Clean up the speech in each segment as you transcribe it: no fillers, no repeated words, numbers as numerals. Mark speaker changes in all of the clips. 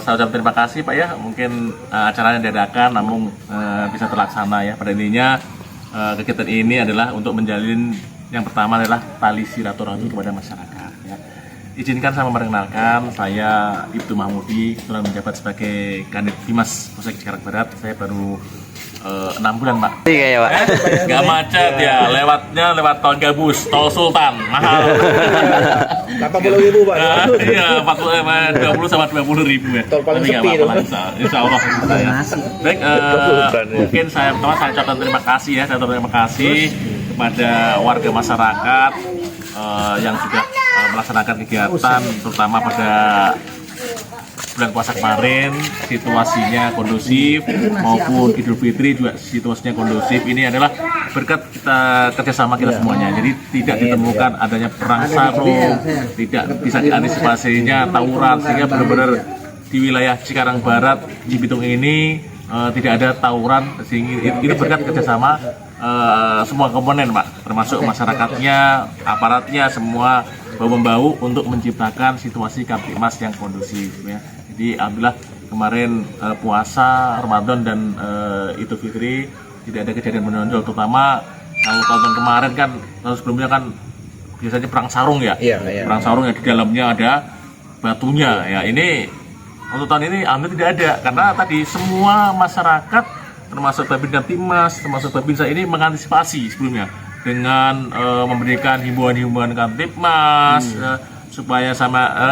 Speaker 1: Saya ucapkan terima kasih Pak ya, mungkin acaranya dadakan namun bisa terlaksana ya. Pada intinya kegiatan ini adalah untuk menjalin, yang pertama adalah tali silaturahmi kepada masyarakat ya. Izinkan saya memperkenalkan, saya Ibtu Mahmudi, kebetulan menjabat sebagai Kanit Bimas Polsek Cikarang Barat. Saya baru 6 bulan Pak.
Speaker 2: Iya ya Pak.
Speaker 1: Nggak macet ya, lewatnya lewat tol gabus, tol Sultan, mahal.
Speaker 3: 80.000 Pak.
Speaker 1: Iya, 20 sama 20.000 ya.
Speaker 3: Tol paling
Speaker 1: Tapi nggak
Speaker 3: sepi
Speaker 1: apa-apa
Speaker 3: itu.
Speaker 1: lah, insya Allah. Ya. Baik, mungkin saya pertama saya ucapkan terima kasih ya, saya ucapkan terima kasih kepada warga masyarakat yang sudah melaksanakan kegiatan, terutama pada bulan puasa kemarin situasinya kondusif, maupun Idul Fitri juga situasinya kondusif. Ini adalah berkat kita kerjasama kita semuanya. Jadi tidak ditemukan adanya perang sarung, tidak bisa diantisipasinya tawuran, sehingga benar-benar di wilayah Cikarang Barat, Cibitung ini tidak ada tawuran. Sehingga ini berkat kerjasama semua komponen Pak, termasuk masyarakatnya, aparatnya, semua bahu-membahu untuk menciptakan situasi Kamtibmas yang kondusif ya. Jadi alhamdulillah kemarin puasa Ramadan dan Idul Fitri tidak ada kejadian menonjol, terutama kalau tahun kemarin kan, tahun sebelumnya kan biasanya perang sarung ya.
Speaker 3: Iya.
Speaker 1: Perang sarung yang di dalamnya ada batunya ya. Ini untuk tahun ini alhamdulillah tidak ada, karena tadi semua masyarakat termasuk Babin Kamtibmas, termasuk Babinsa ini mengantisipasi sebelumnya dengan memberikan himbauan-himbauan Kamtibmas supaya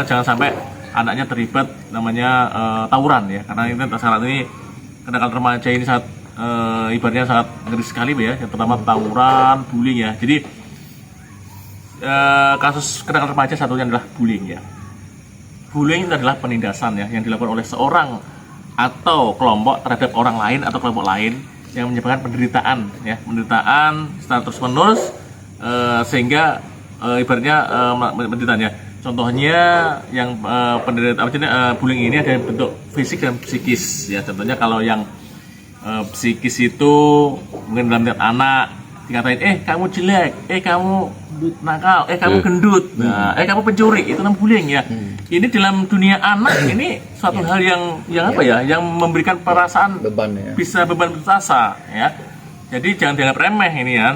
Speaker 1: jangan sampai anaknya terlibat namanya tawuran ya, karena ini saat ini kenakalan remaja ini sangat ibaratnya sangat ngeri sekali ya, yang pertama tawuran, bullying ya. Jadi kasus kenakalan remaja satunya adalah bullying ya. Bullying itu adalah penindasan ya yang dilakukan oleh seorang atau kelompok terhadap orang lain atau kelompok lain yang menyebabkan penderitaan ya, penderitaan secara terus menerus sehingga ibaratnya menderitanya. Contohnya yang penderitaan bullying ini ada bentuk fisik dan psikis ya. Contohnya kalau yang psikis itu mungkin dalam lihat anak dikatain kamu jelek, kamu nakal, kamu gendut, kamu pencuri, itu namanya bullying ya. Ini dalam dunia anak ini suatu hal yang apa ya, yang memberikan perasaan
Speaker 3: Beban ya.
Speaker 1: bisa beban berasa ya. Jadi jangan dianggap remeh ini ya.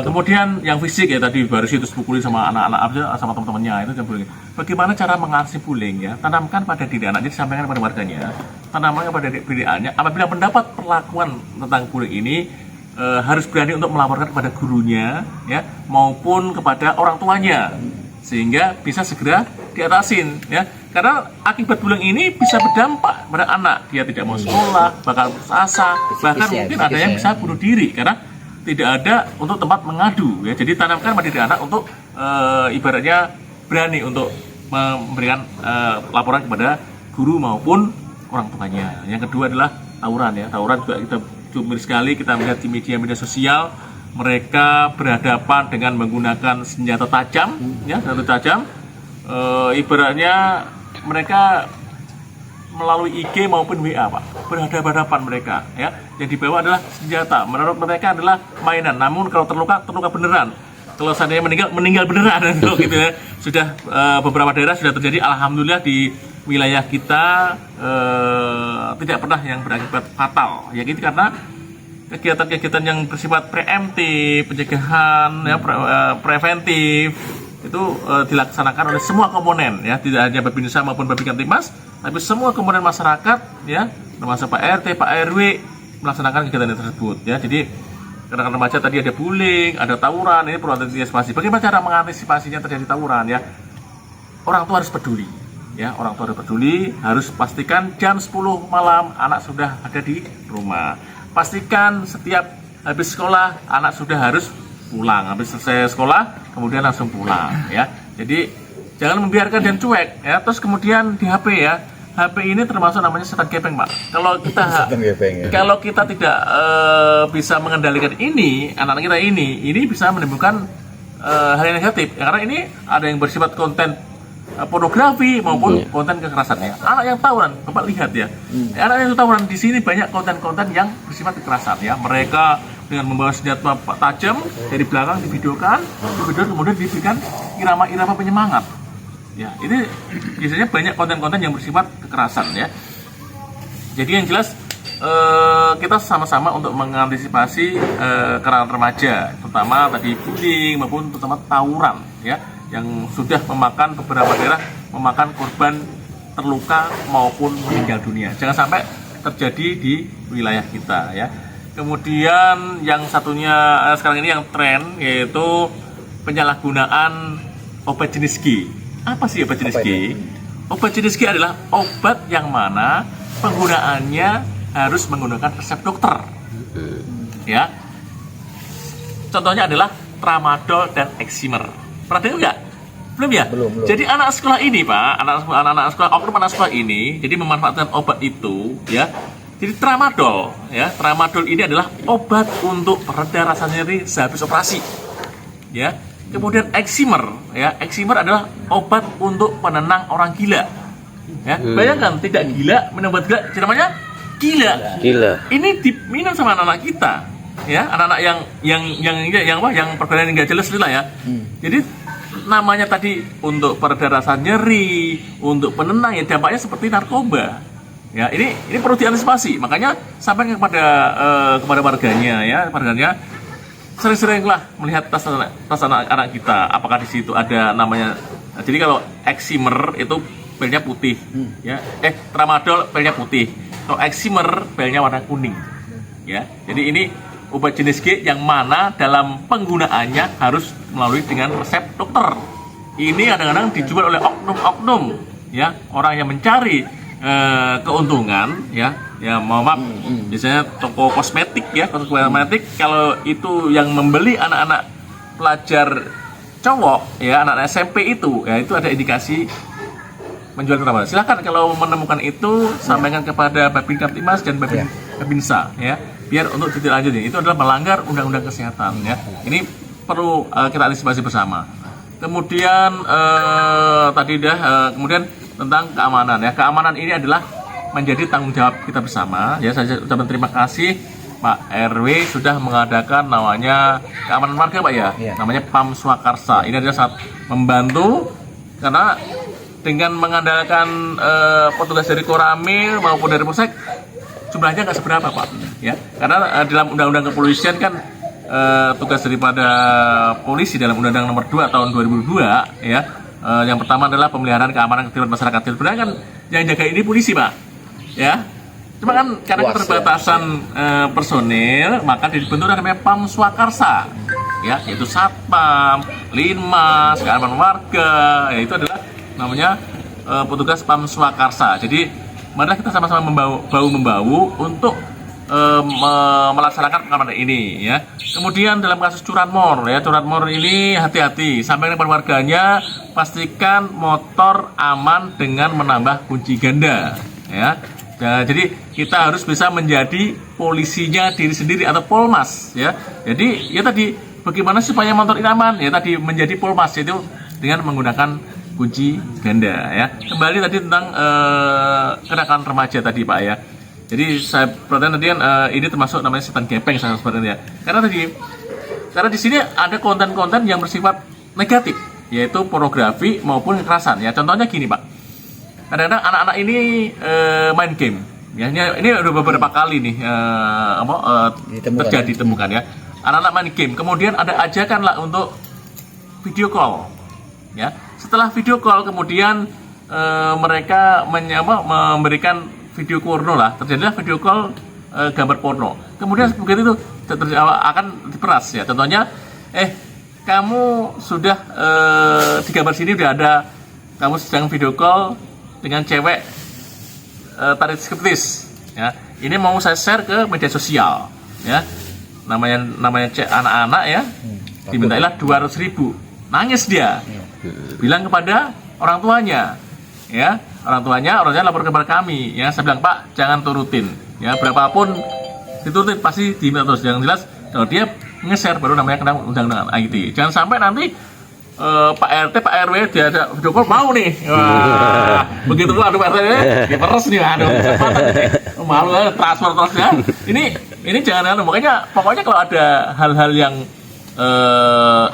Speaker 1: Kemudian yang fisik ya, tadi baru itu dipukulin sama anak-anak sama teman-temannya, itu bullying. Bagaimana cara mengatasi bullying ya? Tanamkan pada diri anak, jadi sampaikan pada warganya, tanamkan pada diri anaknya. Apabila mendapat perlakuan tentang bullying ini, harus berani untuk melaporkan kepada gurunya ya, maupun kepada orang tuanya, sehingga bisa segera diatasin ya. Karena akibat bullying ini bisa berdampak pada anak, dia tidak mau sekolah, bakal putus asa, bahkan mungkin ada yang bisa bunuh diri karena tidak ada untuk tempat mengadu ya. Jadi tanamkan pada diri anak untuk ibaratnya berani untuk memberikan laporan kepada guru maupun orang tuanya. Yang kedua adalah tawuran ya. Tawuran juga kita cukup sekali kita melihat di media sosial, mereka berhadapan dengan menggunakan senjata tajam ya, senjata tajam. Ibaratnya mereka melalui IG maupun WA Pak, berhadapan mereka ya. Yang dibawa adalah senjata, menurut mereka adalah mainan, namun kalau terluka beneran, kalau seandainya meninggal beneran gitu ya. Sudah beberapa daerah sudah terjadi, alhamdulillah di wilayah kita tidak pernah yang berakibat fatal ya, gitu, karena kegiatan-kegiatan yang bersifat preemptif, pencegahan ya, preventif itu dilaksanakan oleh semua komponen ya, tidak hanya Babinsa maupun Babin Kamtibmas, tapi semua komponen masyarakat ya, termasuk Pak RT, Pak RW melaksanakan kegiatan tersebut ya. Jadi kenakalan remaja tadi ada bullying, ada tawuran, ini perlu antisipasi. Bagaimana cara mengantisipasinya terjadi tawuran ya? Orang tua harus peduli ya, orang tua harus peduli, harus pastikan jam 10 malam anak sudah ada di rumah. Pastikan setiap habis sekolah anak sudah harus pulang, habis selesai sekolah kemudian langsung pulang ya. Jadi jangan membiarkan dan cuek ya. Terus kemudian di HP ya, HP ini termasuk namanya setan gepeng Pak. Kalau kita kalau kita tidak bisa mengendalikan ini, anak kita ini bisa menimbulkan hal yang negatif ya, karena ini ada yang bersifat konten pornografi maupun konten kekerasan ya. Anak yang tawuran, Bapak lihat ya. Anak yang tawuran di sini banyak konten-konten yang bersifat kekerasan ya. Mereka dengan membawa senjata tajam dari belakang divideokan, kemudian diberikan irama-irama penyemangat. Ya, ini biasanya banyak konten-konten yang bersifat kekerasan ya. Jadi yang jelas kita sama-sama untuk mengantisipasi kekerasan remaja, terutama tadi bullying maupun terutama tawuran ya, yang sudah memakan beberapa daerah, memakan korban terluka maupun meninggal dunia. Jangan sampai terjadi di wilayah kita ya. Kemudian yang satunya sekarang ini yang tren yaitu penyalahgunaan obat jenis G. Apa sih obat jenis G? Obat jenis G adalah obat yang mana penggunaannya harus menggunakan resep dokter. Ya. Contohnya adalah tramadol dan eksimer. Pernah dengar nggak? Belum ya?
Speaker 3: Belum.
Speaker 1: Jadi anak sekolah ini, Pak, anak-anak sekolah, oknum anak sekolah ini, jadi memanfaatkan obat itu, ya. Jadi tramadol, ya. Tramadol ini adalah obat untuk pereda rasa nyeri sehabis operasi. Ya. Kemudian eksimer, ya. Eksimer adalah obat untuk penenang orang gila. Ya, bayangkan tidak gila minum obat gila, namanya gila. Ini diminum sama anak-anak kita, ya, anak-anak yang pergaulan nggak jelas lah ya. Jadi namanya tadi untuk pereda rasa nyeri, untuk penenang, ya dampaknya seperti narkoba. Ya, ini perlu diantisipasi. Makanya sampai kepada warganya, ya, warganya sering-seringlah melihat tas anak-anak kita, apakah di situ ada namanya. Jadi kalau eksimer itu pelnya putih, ya. Tramadol pelnya putih. Kalau eksimer pelnya warna kuning, ya. Jadi ini obat jenis G yang mana dalam penggunaannya harus melalui dengan resep dokter. Ini kadang-kadang dijual oleh oknum-oknum, ya, orang yang mencari keuntungan, ya, maaf, biasanya toko kosmetik, ya, toko kosmetik. Kalau itu yang membeli anak-anak pelajar cowok, ya, anak SMP itu, ya, itu ada indikasi menjual tramadol. Silakan kalau menemukan itu sampaikan kepada Babin Kamtibmas dan Babinsa, ya, biar untuk ditindaklanjuti. Itu adalah melanggar undang-undang kesehatan, ya. Ini perlu kita antisipasi bersama. Kemudian kemudian tentang keamanan, ya. Keamanan ini adalah menjadi tanggung jawab kita bersama, ya. Saya ucapkan terima kasih Pak RW sudah mengadakan namanya keamanan warga, Pak, ya. Namanya PAM Swakarsa. Ini adalah sangat membantu karena dengan mengandalkan petugas dari Koramil maupun dari Polsek, jumlahnya nggak seberapa, Pak, ya. Karena dalam undang-undang kepolisian kan tugas daripada polisi dalam Undang-Undang Nomor 2 Tahun 2002, ya, yang pertama adalah pemeliharaan keamanan ketertiban masyarakat. Sebenarnya kan yang jaga ini polisi, Pak, ya. Cuma kan karena keterbatasan personil, maka dibentuk namanya PAM Swakarsa, ya, yaitu Satpam, Linmas, keamanan warga, ya, itu adalah namanya petugas PAM Swakarsa. Jadi marilah kita sama-sama membahu untuk melaksanakan pengamanan ini, ya. Kemudian dalam kasus curanmor, ya, curanmor ini hati-hati, sampaikan kepada warganya, pastikan motor aman dengan menambah kunci ganda, ya. Nah, jadi kita harus bisa menjadi polisinya diri sendiri atau polmas, ya. Jadi ya tadi bagaimana supaya motor ini aman, ya, tadi menjadi polmas itu dengan menggunakan kunci ganda, ya. Kembali tadi tentang kenakalan remaja tadi, Pak, ya. Jadi saya perhatikan tadi ini termasuk namanya setan gepeng sebenarnya. Karena di sini ada konten-konten yang bersifat negatif, yaitu pornografi maupun kekerasan, ya. Contohnya gini, Pak. Kadang-kadang anak-anak ini main game, ya. Ini udah beberapa kali nih ditemukan, ya. Anak-anak main game, kemudian ada ajakan lah untuk video call, ya. Setelah video call kemudian mereka memberikan video porno lah, terjadilah video call gambar porno. Kemudian begitu itu akan diperas, ya. Contohnya, kamu sudah di gambar sini udah ada kamu sedang video call dengan cewek tarik skriptis, ya. Ini mau saya share ke media sosial, ya. Namanya cek anak-anak, ya. Dimintailah 200.000. Nangis dia. Bilang kepada orang tuanya, ya. Orangnya lapor kepada kami, ya. Saya bilang, Pak, jangan turutin, ya. Berapapun diturutin pasti diminta terus. Yang jelas kalau dia nge-share baru namanya kena undang-undang IT. Jangan sampai nanti Pak RT, Pak RW dia ada video call mau nih. Wah, begitu pula Pak RT diperes nih, malu transfer terus, ya. Ini jangan, makanya pokoknya kalau ada hal-hal yang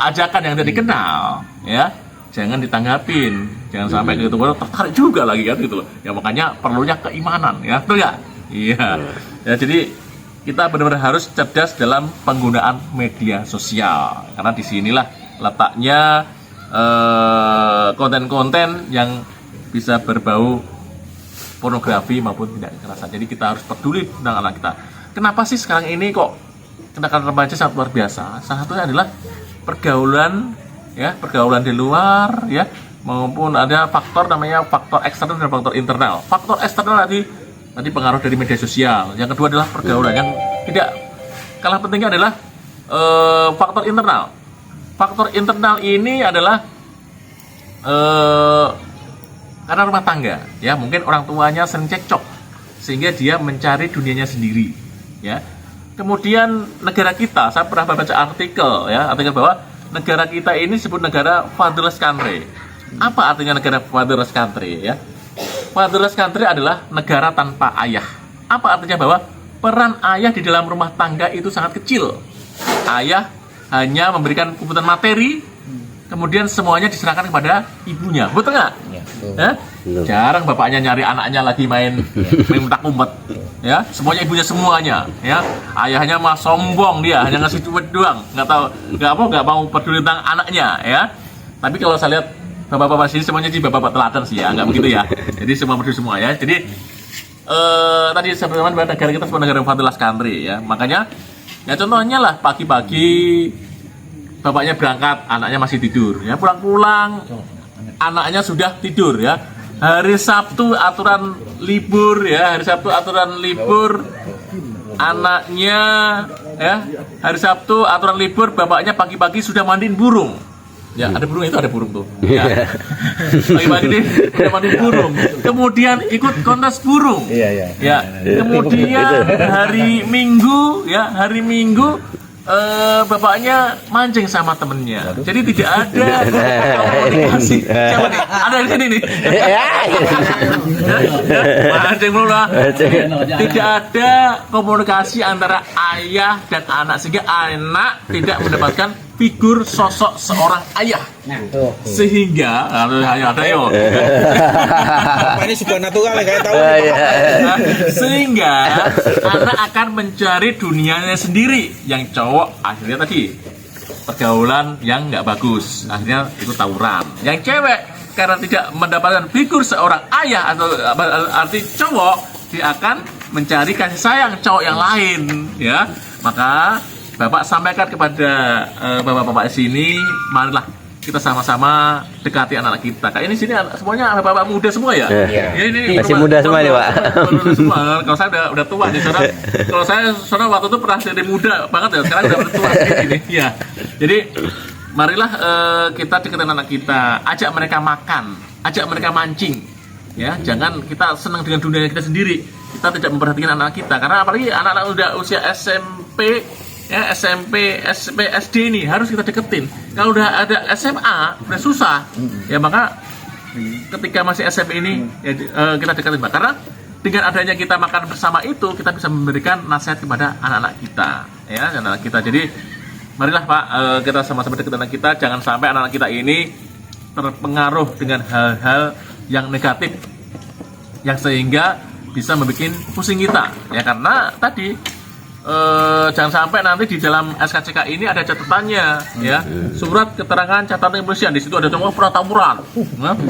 Speaker 1: ajakan yang tidak dikenal, ya, jangan ditanggapin, jangan sampai gitu tertarik juga lagi kan gitu loh. Ya makanya perlunya keimanan ya, betul nggak? Iya. Ya jadi kita benar-benar harus cerdas dalam penggunaan media sosial, karena disinilah letaknya konten-konten yang bisa berbau pornografi maupun tindak kekerasan. Jadi kita harus peduli tentang anak kita. Kenapa sih sekarang ini kok tindakan remaja sangat luar biasa? Salah satunya adalah pergaulan di luar ya, maupun ada faktor namanya faktor eksternal dan faktor internal. Faktor eksternal tadi pengaruh dari media sosial. Yang kedua adalah pergaulan. Yang tidak kalah pentingnya adalah faktor internal. Faktor internal ini adalah karena rumah tangga ya, mungkin orang tuanya sering cekcok sehingga dia mencari dunianya sendiri ya. Kemudian negara kita, saya pernah baca artikel bahwa negara kita ini disebut negara fatherless country. Apa artinya negara fatherless country ya? Fatherless country adalah negara tanpa ayah. Apa artinya? Bahwa peran ayah di dalam rumah tangga itu sangat kecil. Ayah hanya memberikan kebutuhan materi, kemudian semuanya diserahkan kepada ibunya. Betul nggak? Ya, jarang bapaknya nyari anaknya lagi main petak umpet. Ya, semuanya ibunya semuanya. Ya, ayahnya mah sombong, dia hanya ngasih duit doang, nggak mau peduli tentang anaknya. Ya, tapi kalau saya lihat bapak-bapak sini semuanya sih bapak-bapak teladan sih ya, nggak begitu ya. Jadi semua peduli semua ya. Jadi tadi sebelumnya bahwa negara kita sebagai negara fatherless country ya, makanya ya contohnya lah pagi-pagi bapaknya berangkat, anaknya masih tidur ya, pulang-pulang anaknya sudah tidur ya. Hari Sabtu aturan libur ya, anaknya ya, hari Sabtu aturan libur, bapaknya pagi-pagi sudah mandiin burung. Ya, ada burung, itu ada burung tuh. Ya. Pagi-pagi nih udah mandiin burung. Kemudian ikut kontes burung. Ya. Kemudian hari Minggu bapaknya mancing sama temennya. Jadi tidak ada komunikasi. Siapa nih? Ada di sini nih. Mancing mulu lah. Tidak ada komunikasi antara ayah dan anak, sehingga anak tidak mendapatkan figur sosok seorang ayah. Sehingga ada yo.
Speaker 3: Ini sebuah natural kayak tahu.
Speaker 1: Sehingga anak akan mencari dunianya sendiri. Yang cowok akhirnya tadi pergaulan yang nggak bagus, akhirnya itu tawuran. Yang cewek karena tidak mendapatkan figur seorang ayah atau arti cowok, dia akan mencari kasih sayang cowok yang lain ya. Maka Bapak sampaikan kepada bapak-bapak sini, marilah kita sama-sama dekati anak-anak kita. Kayak ini sini semuanya bapak muda semua ya.
Speaker 2: Ya,
Speaker 1: ini
Speaker 2: masih muda semua nih, Pak.
Speaker 1: Semua. Kalau saya udah tua nih, kalau saya waktu itu pernah dari muda banget ya, sekarang udah tua sedikit ini. Ya. Jadi marilah kita deketin anak kita, ajak mereka makan, ajak mereka mancing. Ya, jangan kita senang dengan dunia kita sendiri. Kita tidak memperhatikan anak kita, karena apalagi anak-anak udah usia SMP ya, SMP, SD ini harus kita deketin. Kalau udah ada SMA udah susah ya, maka ketika masih SMP ini ya, kita deketin Pak. Karena dengan adanya kita makan bersama itu, kita bisa memberikan nasihat kepada anak-anak kita ya, anak-anak kita. Jadi marilah Pak, kita sama-sama deketin anak kita, jangan sampai anak-anak kita ini terpengaruh dengan hal-hal yang negatif yang sehingga bisa membuat pusing kita ya. Karena tadi jangan sampai nanti di dalam SKCK ini ada catatannya ya, surat keterangan catatan kepolisian, di situ ada contoh pernah tawuran,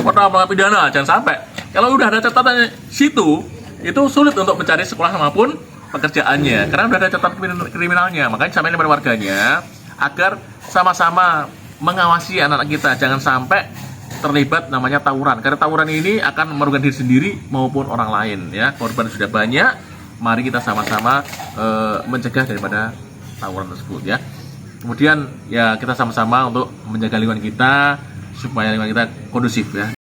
Speaker 1: pernah pidana. Jangan sampai, kalau udah ada catatannya situ, itu sulit untuk mencari sekolah maupun pekerjaannya karena udah ada catatan kriminalnya. Makanya sampai kepada warganya agar sama-sama mengawasi anak-anak kita, jangan sampai terlibat namanya tawuran, karena tawuran ini akan merugikan diri sendiri maupun orang lain ya. Korban sudah banyak, mari kita sama-sama mencegah daripada tawuran tersebut ya. Kemudian ya kita sama-sama untuk menjaga lingkungan kita supaya lingkungan kita kondusif ya.